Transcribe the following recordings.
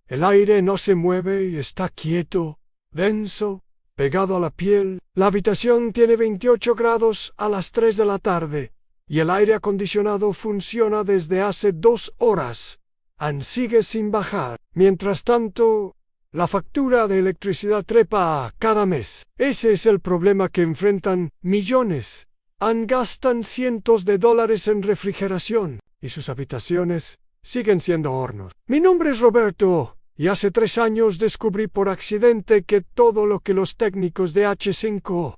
El aire no se mueve y está quieto, denso, pegado a la piel. La habitación tiene 28 grados a las 3 de la tarde y el aire acondicionado funciona desde hace 2 horas. Sigue sin bajar. Mientras tanto, la factura de electricidad trepa cada mes. Ese es el problema que enfrentan millones. Gastan cientos de dólares en refrigeración y sus habitaciones siguen siendo hornos. Mi nombre es Roberto y hace 3 años descubrí por accidente que todo lo que los técnicos de H5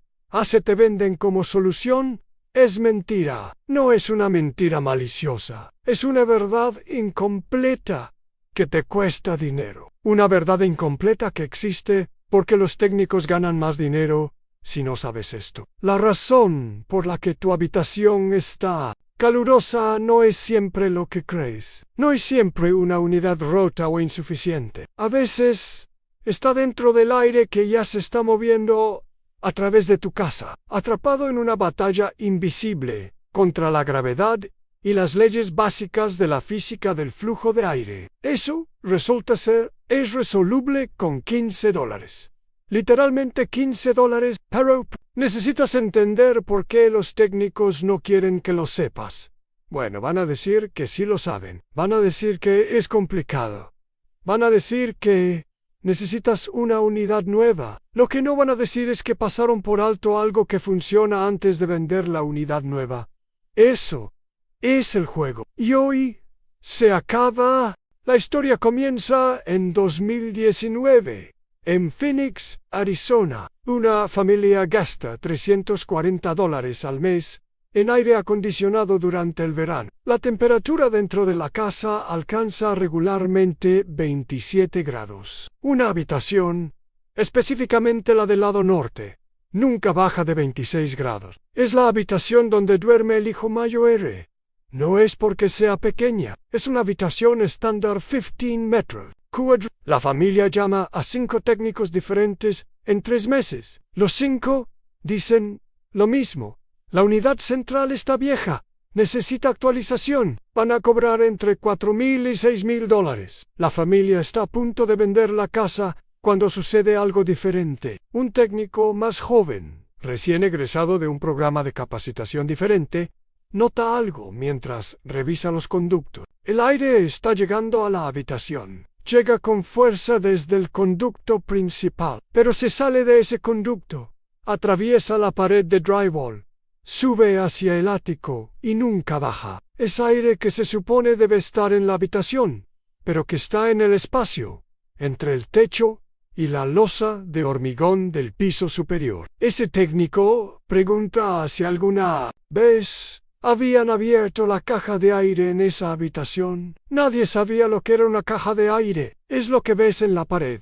te venden como solución es mentira. No es una mentira maliciosa, es una verdad incompleta que te cuesta dinero. Una verdad incompleta que existe porque los técnicos ganan más dinero si no sabes esto. La razón por la que tu habitación está calurosa no es siempre lo que crees. No es siempre una unidad rota o insuficiente. A veces está dentro del aire que ya se está moviendo a través de tu casa, atrapado en una batalla invisible contra la gravedad y las leyes básicas de la física del flujo de aire. Eso resulta ser es resoluble con $15. Literalmente $15, pero necesitas entender por qué los técnicos no quieren que lo sepas. Bueno, van a decir que sí lo saben. Van a decir que es complicado. Van a decir que necesitas una unidad nueva. Lo que no van a decir es que pasaron por alto algo que funciona antes de vender la unidad nueva. Eso es el juego. Y hoy se acaba. La historia comienza en 2019. En Phoenix, Arizona, una familia gasta $340 al mes en aire acondicionado durante el verano. La temperatura dentro de la casa alcanza regularmente 27 grados. Una habitación, específicamente la del lado norte, nunca baja de 26 grados. Es la habitación donde duerme el hijo mayor. No es porque sea pequeña, es una habitación estándar 15 metros. La familia llama a 5 técnicos diferentes en 3 meses. Los 5 dicen lo mismo. La unidad central está vieja, necesita actualización. Van a cobrar entre $4,000 y $6,000. La familia está a punto de vender la casa cuando sucede algo diferente. Un técnico más joven, recién egresado de un programa de capacitación diferente, nota algo mientras revisa los conductos. El aire está llegando a la habitación. Llega con fuerza desde el conducto principal, pero se sale de ese conducto, atraviesa la pared de drywall, sube hacia el ático y nunca baja. Es aire que se supone debe estar en la habitación, pero que está en el espacio, entre el techo y la losa de hormigón del piso superior. Ese técnico pregunta si alguna vez habían abierto la caja de aire en esa habitación. Nadie sabía lo que era una caja de aire. Es lo que ves en la pared.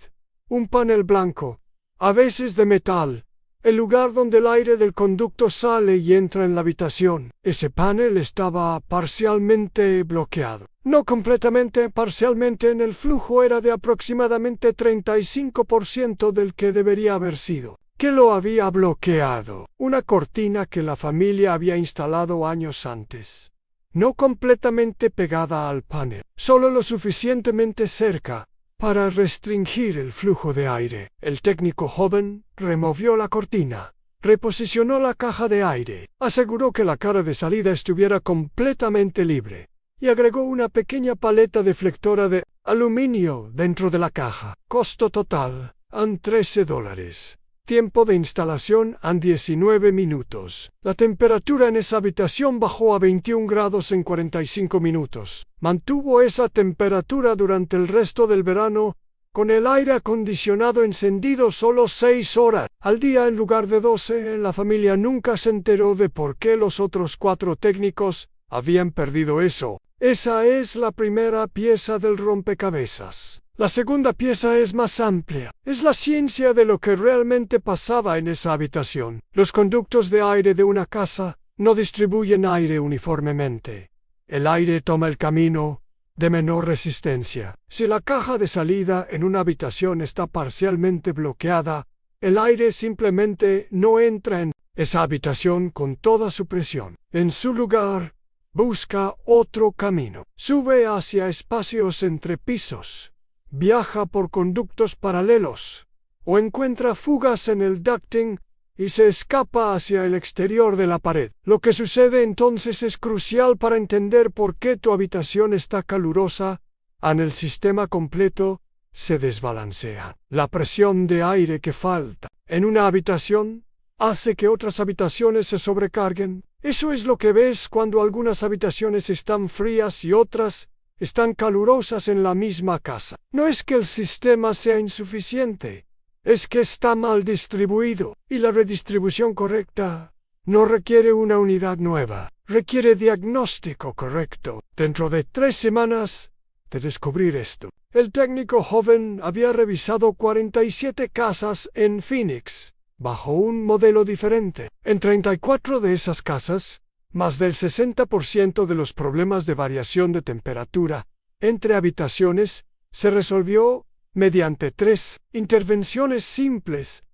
Un panel blanco, a veces de metal, el lugar donde el aire del conducto sale y entra en la habitación. Ese panel estaba parcialmente bloqueado. No completamente, parcialmente. En el flujo era de aproximadamente 35% del que debería haber sido. ¿Qué lo había bloqueado? Una cortina que la familia había instalado años antes. No completamente pegada al panel, solo lo suficientemente cerca para restringir el flujo de aire. El técnico joven removió la cortina, reposicionó la caja de aire, aseguró que la cara de salida estuviera completamente libre y agregó una pequeña paleta deflectora de aluminio dentro de la caja. Costo total, $13. Tiempo de instalación, 19 minutos. La temperatura en esa habitación bajó a 21 grados en 45 minutos. Mantuvo esa temperatura durante el resto del verano, con el aire acondicionado encendido solo 6 horas al día en lugar de 12. La familia nunca se enteró de por qué los otros 4 técnicos habían perdido eso. Esa es la primera pieza del rompecabezas. La segunda pieza es más amplia. Es la ciencia de lo que realmente pasaba en esa habitación. Los conductos de aire de una casa no distribuyen aire uniformemente. El aire toma el camino de menor resistencia. Si la caja de salida en una habitación está parcialmente bloqueada, el aire simplemente no entra en esa habitación con toda su presión. En su lugar, busca otro camino. Sube hacia espacios entre pisos. viaja por conductos paralelos, o encuentra fugas en el ducting y se escapa hacia el exterior de la pared. Lo que sucede entonces es crucial para entender por qué tu habitación está calurosa. En el sistema completo se desbalancea. La presión de aire que falta en una habitación hace que otras habitaciones se sobrecarguen. Eso es lo que ves cuando algunas habitaciones están frías y otras están calurosas en la misma casa. No es que el sistema sea insuficiente, es que está mal distribuido, y la redistribución correcta no requiere una unidad nueva, requiere diagnóstico correcto. Dentro de 3 semanas de descubrir esto, el técnico joven había revisado 47 casas en Phoenix, bajo un modelo diferente. En 34 de esas casas, más del 60% de los problemas de variación de temperatura entre habitaciones se resolvió mediante 3 intervenciones simples: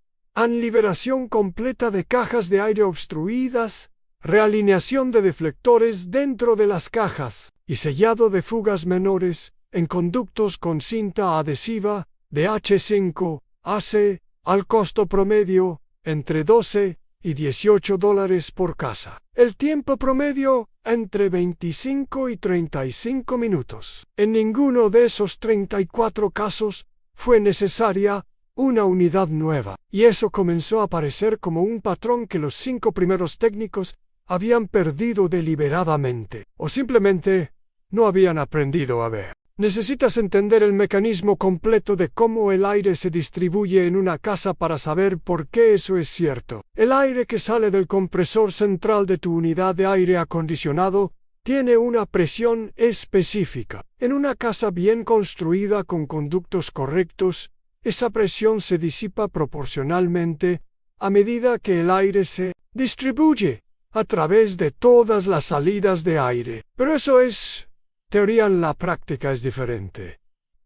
liberación completa de cajas de aire obstruidas, realineación de deflectores dentro de las cajas y sellado de fugas menores en conductos con cinta adhesiva de H5AC, al costo promedio entre $12 y $18 por casa. El tiempo promedio entre 25 y 35 minutos. En ninguno de esos 34 casos fue necesaria una unidad nueva, y eso comenzó a parecer como un patrón que los 5 primeros técnicos habían perdido deliberadamente, o simplemente no habían aprendido a ver. Necesitas entender el mecanismo completo de cómo el aire se distribuye en una casa para saber por qué eso es cierto. El aire que sale del compresor central de tu unidad de aire acondicionado tiene una presión específica. En una casa bien construida con conductos correctos, esa presión se disipa proporcionalmente a medida que el aire se distribuye a través de todas las salidas de aire. Pero eso es teoría, en la práctica es diferente.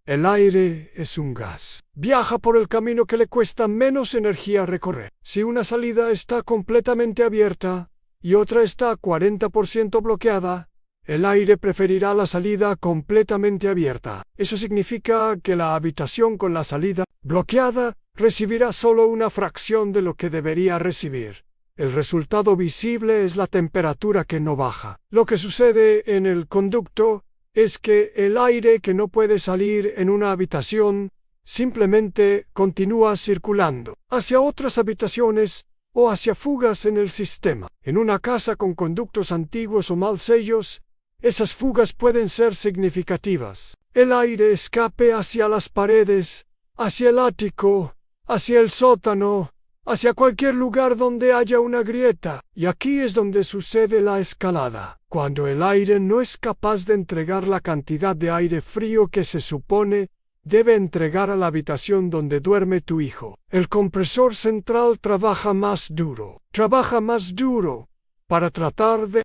El aire es un gas. Viaja por el camino que le cuesta menos energía recorrer. Si una salida está completamente abierta y otra está 40% bloqueada, el aire preferirá la salida completamente abierta. Eso significa que la habitación con la salida bloqueada recibirá solo una fracción de lo que debería recibir. El resultado visible es la temperatura que no baja. Lo que sucede en el conducto es que el aire que no puede salir en una habitación simplemente continúa circulando hacia otras habitaciones o hacia fugas en el sistema. En una casa con conductos antiguos o mal sellos, esas fugas pueden ser significativas. El aire escape hacia las paredes, hacia el ático, hacia el sótano, hacia cualquier lugar donde haya una grieta. Y aquí es donde sucede la escalada. Cuando el aire no es capaz de entregar la cantidad de aire frío que se supone debe entregar a la habitación donde duerme tu hijo, el compresor central trabaja más duro para tratar de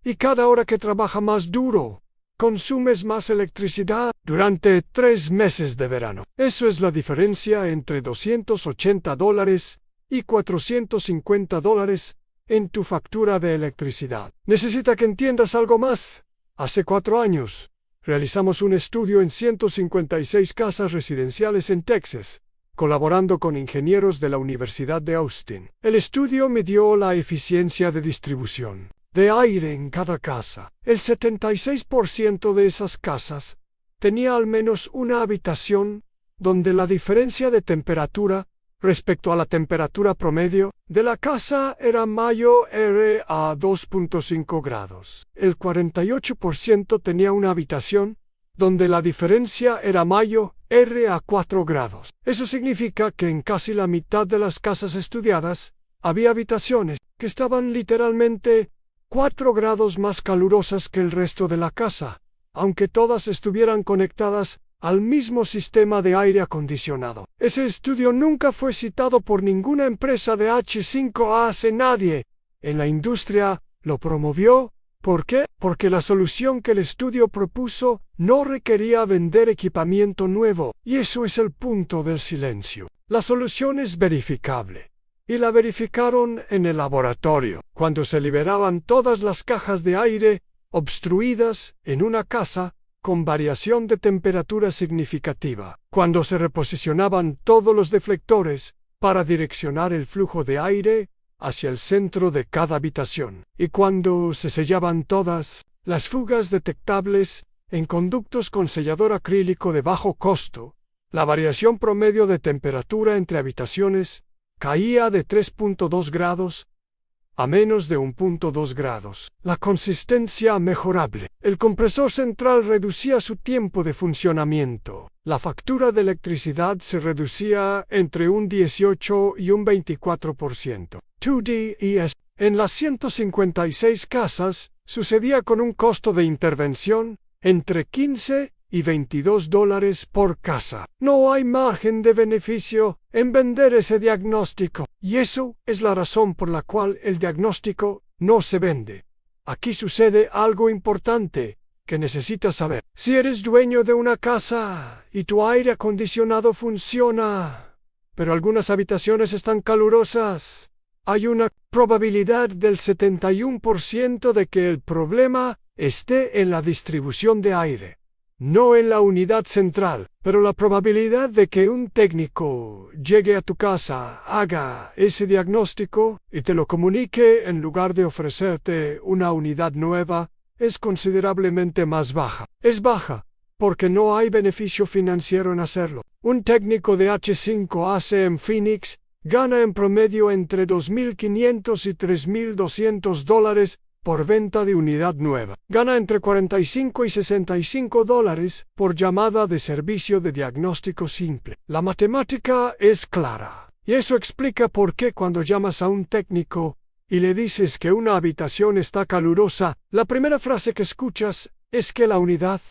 y cada hora que trabaja más duro, consumes más electricidad durante 3 meses de verano. Eso es la diferencia entre $280 y $450 en tu factura de electricidad. Necesita que entiendas algo más. Hace 4 años, realizamos un estudio en 156 casas residenciales en Texas, colaborando con ingenieros de la Universidad de Austin. El estudio midió la eficiencia de distribución de aire en cada casa. El 76% de esas casas tenía al menos una habitación donde la diferencia de temperatura respecto a la temperatura promedio de la casa era mayor a 2.5 grados. El 48% tenía una habitación donde la diferencia era mayor a 4 grados. Eso significa que en casi la mitad de las casas estudiadas había habitaciones que estaban literalmente 4 grados más calurosas que el resto de la casa, aunque todas estuvieran conectadas al mismo sistema de aire acondicionado. Ese estudio nunca fue citado por ninguna empresa de H5AC. Nadie en la industria lo promovió. ¿Por qué? Porque la solución que el estudio propuso no requería vender equipamiento nuevo, y eso es el punto del silencio. La solución es verificable, y la verificaron en el laboratorio. Cuando se liberaban todas las cajas de aire obstruidas en una casa, con variación de temperatura significativa, cuando se reposicionaban todos los deflectores para direccionar el flujo de aire hacia el centro de cada habitación, y cuando se sellaban todas las fugas detectables en conductos con sellador acrílico de bajo costo, la variación promedio de temperatura entre habitaciones caía de 3.2 grados a menos de 1.2 grados. La consistencia mejorable. El compresor central reducía su tiempo de funcionamiento. La factura de electricidad se reducía entre un 18 y un 24%. 2DES. En las 156 casas, sucedía con un costo de intervención entre $15 y $22 por casa. No hay margen de beneficio en vender ese diagnóstico, y eso es la razón por la cual el diagnóstico no se vende. Aquí sucede algo importante que necesitas saber. Si eres dueño de una casa y tu aire acondicionado funciona, pero algunas habitaciones están calurosas, hay una probabilidad del 71% de que el problema esté en la distribución de aire, no en la unidad central, pero la probabilidad de que un técnico llegue a tu casa, haga ese diagnóstico y te lo comunique en lugar de ofrecerte una unidad nueva es considerablemente más baja. Es baja porque no hay beneficio financiero en hacerlo. Un técnico de H5AC en Phoenix gana en promedio entre $2.500 y $3.200 por venta de unidad nueva. Gana entre $45 y $65 por llamada de servicio de diagnóstico simple. La matemática es clara, y eso explica por qué cuando llamas a un técnico y le dices que una habitación está calurosa, la primera frase que escuchas es que la unidad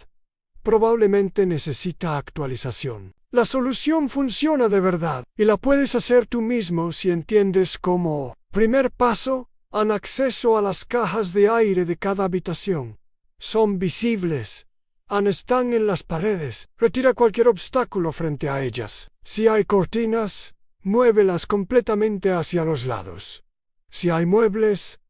probablemente necesita actualización. La solución funciona de verdad, y la puedes hacer tú mismo si entiendes cómo. Primer paso: han acceso a las cajas de aire de cada habitación. Son visibles. Están en las paredes. Retira cualquier obstáculo frente a ellas. Si hay cortinas, muévelas completamente hacia los lados. Si hay muebles,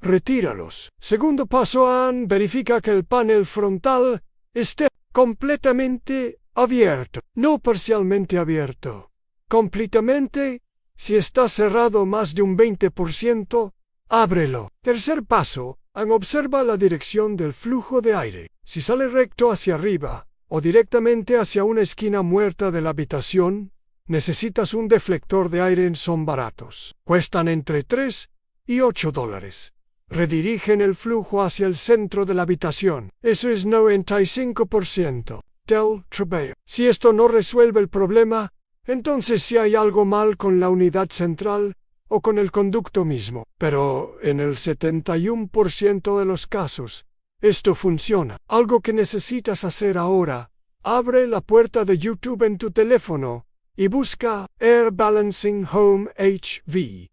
retíralos. Segundo paso: verifica que el panel frontal esté completamente abierto, no parcialmente abierto. Completamente. Si está cerrado más de un 20%, ábrelo. Tercer paso: observa la dirección del flujo de aire. Si sale recto hacia arriba o directamente hacia una esquina muerta de la habitación, necesitas un deflector de aire. Son baratos. Cuestan entre $3 y $8. Redirigen el flujo hacia el centro de la habitación. Eso es 95% del trabajo. Si esto no resuelve el problema, entonces sí hay algo mal con la unidad central o con el conducto mismo. Pero en el 71% de los casos, esto funciona. Algo que necesitas hacer ahora: abre la puerta de YouTube en tu teléfono y busca Air Balancing Home HV.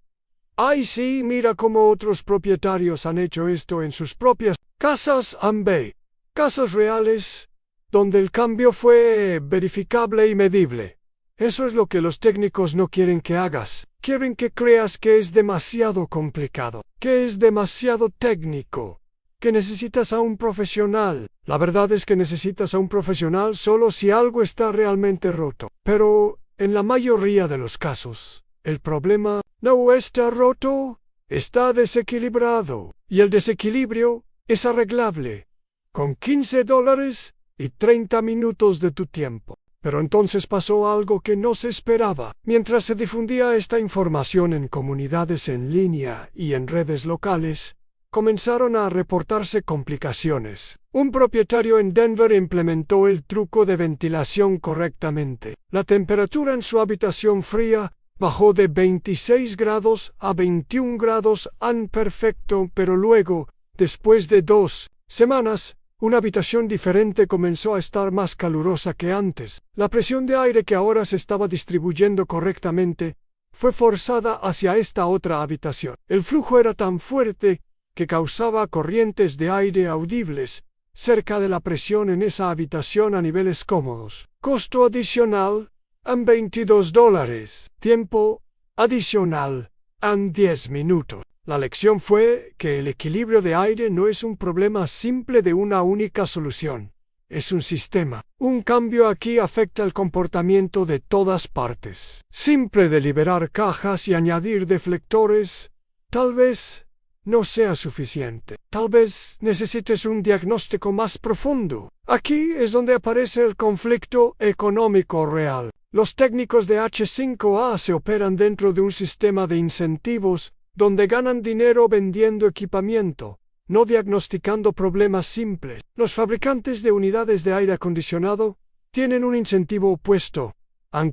Ahí sí, mira cómo otros propietarios han hecho esto en sus propias casas. Casas reales, donde el cambio fue verificable y medible. Eso es lo que los técnicos no quieren que hagas. Quieren que creas que es demasiado complicado, que es demasiado técnico, que necesitas a un profesional. La verdad es que necesitas a un profesional solo si algo está realmente roto. Pero en la mayoría de los casos, el problema no está roto, está desequilibrado. Y el desequilibrio es arreglable con $15 y 30 minutos de tu tiempo. Pero entonces pasó algo que no se esperaba. Mientras se difundía esta información en comunidades en línea y en redes locales, comenzaron a reportarse complicaciones. Un propietario en Denver implementó el truco de ventilación correctamente. La temperatura en su habitación fría bajó de 26 grados a 21 grados perfecto, pero luego, después de 2 semanas, una habitación diferente comenzó a estar más calurosa que antes. La presión de aire que ahora se estaba distribuyendo correctamente fue forzada hacia esta otra habitación. El flujo era tan fuerte que causaba corrientes de aire audibles cerca de la presión en esa habitación a niveles cómodos. Costo adicional: $22. Tiempo adicional: 10 minutos. La lección fue que el equilibrio de aire no es un problema simple de una única solución. es un sistema. Un cambio aquí afecta el comportamiento de todas partes. Simple de liberar cajas y añadir deflectores, tal vez no sea suficiente. Tal vez necesites un diagnóstico más profundo. Aquí es donde aparece el conflicto económico real. Los técnicos de H5A se operan dentro de un sistema de incentivos donde ganan dinero vendiendo equipamiento, no diagnosticando problemas simples. Los fabricantes de unidades de aire acondicionado tienen un incentivo opuesto.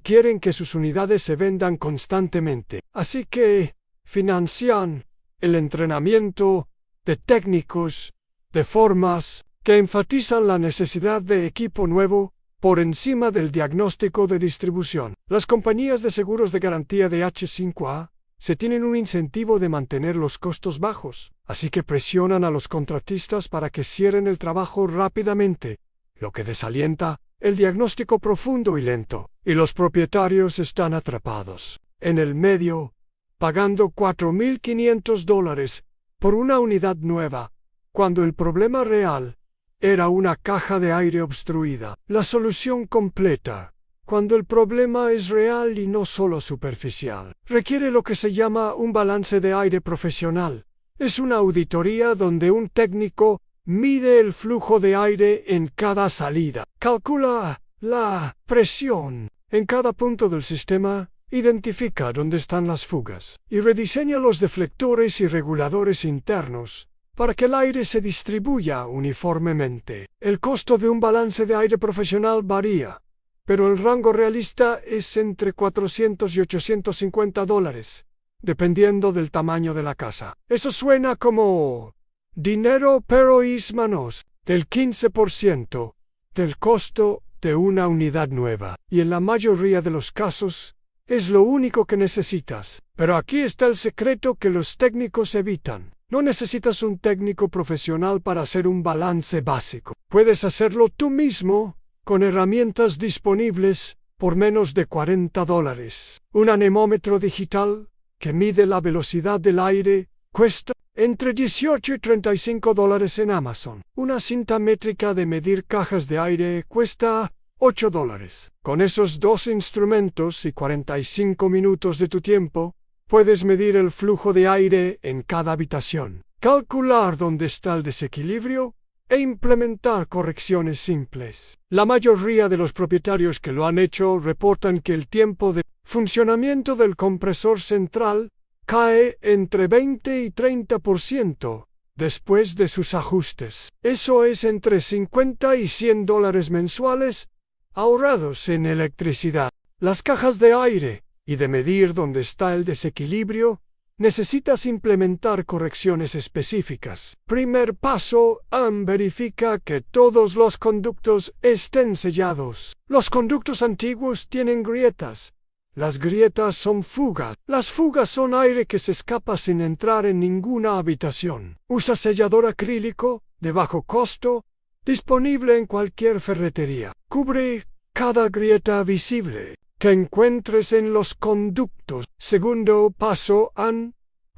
Quieren que sus unidades se vendan constantemente. Así que financian el entrenamiento de técnicos de formas que enfatizan la necesidad de equipo nuevo por encima del diagnóstico de distribución. Las compañías de seguros de garantía de H5A se tienen un incentivo de mantener los costos bajos, así que presionan a los contratistas para que cierren el trabajo rápidamente, lo que desalienta el diagnóstico profundo y lento, y los propietarios están atrapados en el medio, pagando $4,500 por una unidad nueva, cuando el problema real era una caja de aire obstruida. La solución completa, cuando el problema es real y no solo superficial, requiere lo que se llama un balance de aire profesional. Es una auditoría donde un técnico mide el flujo de aire en cada salida, calcula la presión en cada punto del sistema, identifica dónde están las fugas y rediseña los deflectores y reguladores internos para que el aire se distribuya uniformemente. El costo de un balance de aire profesional varía, pero el rango realista es entre $400 y $850, dependiendo del tamaño de la casa. Eso suena como dinero, pero es menos del 15% del costo de una unidad nueva, y en la mayoría de los casos es lo único que necesitas. Pero aquí está el secreto que los técnicos evitan. No necesitas un técnico profesional para hacer un balance básico. Puedes hacerlo tú mismo con herramientas disponibles por menos de $40. Un anemómetro digital que mide la velocidad del aire cuesta entre $18 y $35 en Amazon. Una cinta métrica de medir cajas de aire cuesta $8. Con esos dos instrumentos y 45 minutos de tu tiempo, puedes medir el flujo de aire en cada habitación, calcular dónde está el desequilibrio e implementar correcciones simples. La mayoría de los propietarios que lo han hecho reportan que el tiempo de funcionamiento del compresor central cae entre 20 y 30% después de sus ajustes. Eso es entre $50 y $100 mensuales ahorrados en electricidad. Las cajas de aire y de medir dónde está el desequilibrio, necesitas implementar correcciones específicas. Primer paso, verifica que todos los conductos estén sellados. Los conductos antiguos tienen grietas. Las grietas son fugas. Las fugas son aire que se escapa sin entrar en ninguna habitación. Usa sellador acrílico, de bajo costo, disponible en cualquier ferretería. Cubre cada grieta visible que encuentres en los conductos. Segundo paso,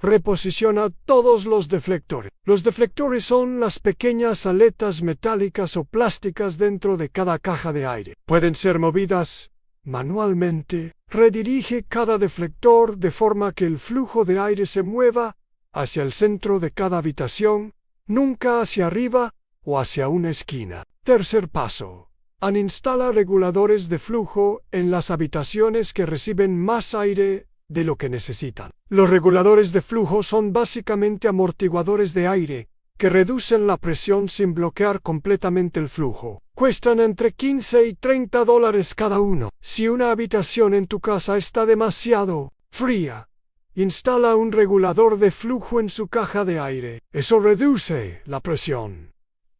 reposiciona todos los deflectores. Los deflectores son las pequeñas aletas metálicas o plásticas dentro de cada caja de aire. Pueden ser movidas manualmente. Redirige cada deflector de forma que el flujo de aire se mueva hacia el centro de cada habitación, nunca hacia arriba o hacia una esquina. Tercer paso. Instala reguladores de flujo en las habitaciones que reciben más aire de lo que necesitan. Los reguladores de flujo son básicamente amortiguadores de aire que reducen la presión sin bloquear completamente el flujo. Cuestan entre $15 y $30 cada uno. Si una habitación en tu casa está demasiado fría, instala un regulador de flujo en su caja de aire. Eso reduce la presión.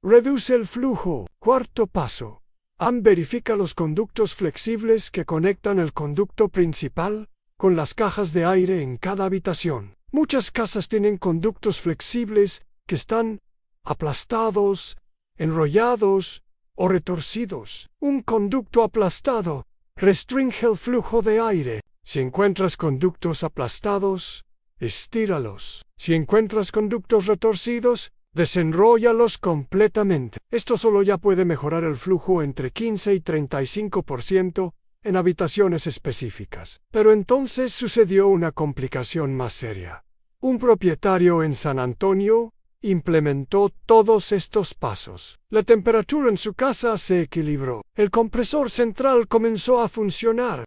Reduce el flujo. Cuarto paso. Verifica los conductos flexibles que conectan el conducto principal con las cajas de aire en cada habitación. Muchas casas tienen conductos flexibles que están aplastados, enrollados o retorcidos. Un conducto aplastado restringe el flujo de aire. Si encuentras conductos aplastados, estíralos. Si encuentras conductos retorcidos, Desenróllalos completamente. Esto solo ya puede mejorar el flujo entre 15 y 35% en habitaciones específicas. Pero entonces sucedió una complicación más seria. Un propietario en San Antonio implementó todos estos pasos. La temperatura en su casa se equilibró. El compresor central comenzó a funcionar.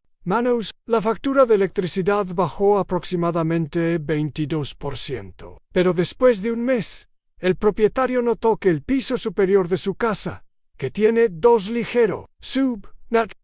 La factura de electricidad bajó aproximadamente 22%. Pero después de un mes, el propietario notó que el piso superior de su casa, que tiene 2 ligero,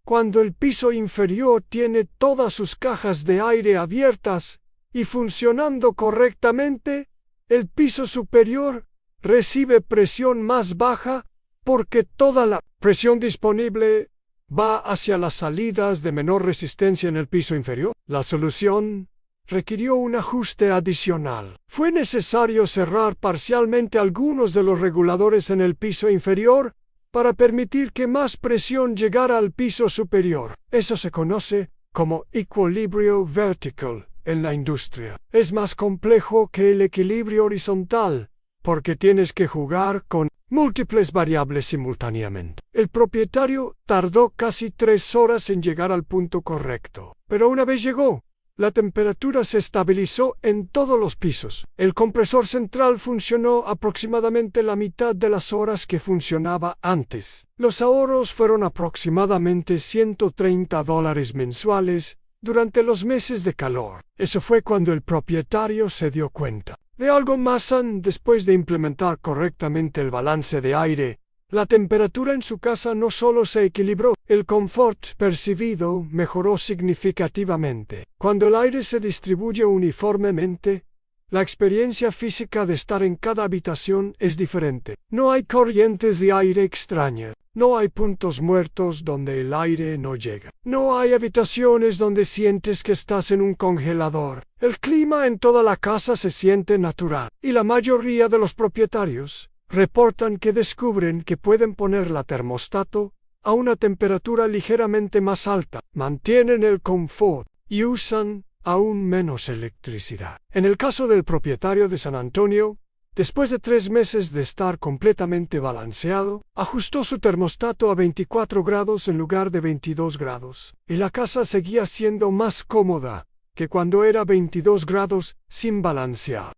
cuando el piso inferior tiene todas sus cajas de aire abiertas y funcionando correctamente, el piso superior recibe presión más baja porque toda la presión disponible va hacia las salidas de menor resistencia en el piso inferior. La solución requirió un ajuste adicional. Fue necesario cerrar parcialmente algunos de los reguladores en el piso inferior para permitir que más presión llegara al piso superior. Eso se conoce como equilibrio vertical en la industria. Es más complejo que el equilibrio horizontal, porque tienes que jugar con múltiples variables simultáneamente. El propietario tardó casi 3 horas en llegar al punto correcto, pero una vez llegó, la temperatura se estabilizó en todos los pisos. El compresor central funcionó aproximadamente la mitad de las horas que funcionaba antes. Los ahorros fueron aproximadamente $130 mensuales durante los meses de calor. Eso fue cuando el propietario se dio cuenta de algo más. Después de implementar correctamente el balance de aire, la temperatura en su casa no solo se equilibró, el confort percibido mejoró significativamente. Cuando el aire se distribuye uniformemente, la experiencia física de estar en cada habitación es diferente. No hay corrientes de aire extrañas. No hay puntos muertos donde el aire no llega. No hay habitaciones donde sientes que estás en un congelador. El clima en toda la casa se siente natural. Y la mayoría de los propietarios reportan que descubren que pueden poner la termostato a una temperatura ligeramente más alta, mantienen el confort y usan aún menos electricidad. En el caso del propietario de San Antonio, después de 3 meses de estar completamente balanceado, ajustó su termostato a 24 grados en lugar de 22 grados, y la casa seguía siendo más cómoda que cuando era 22 grados sin balancear.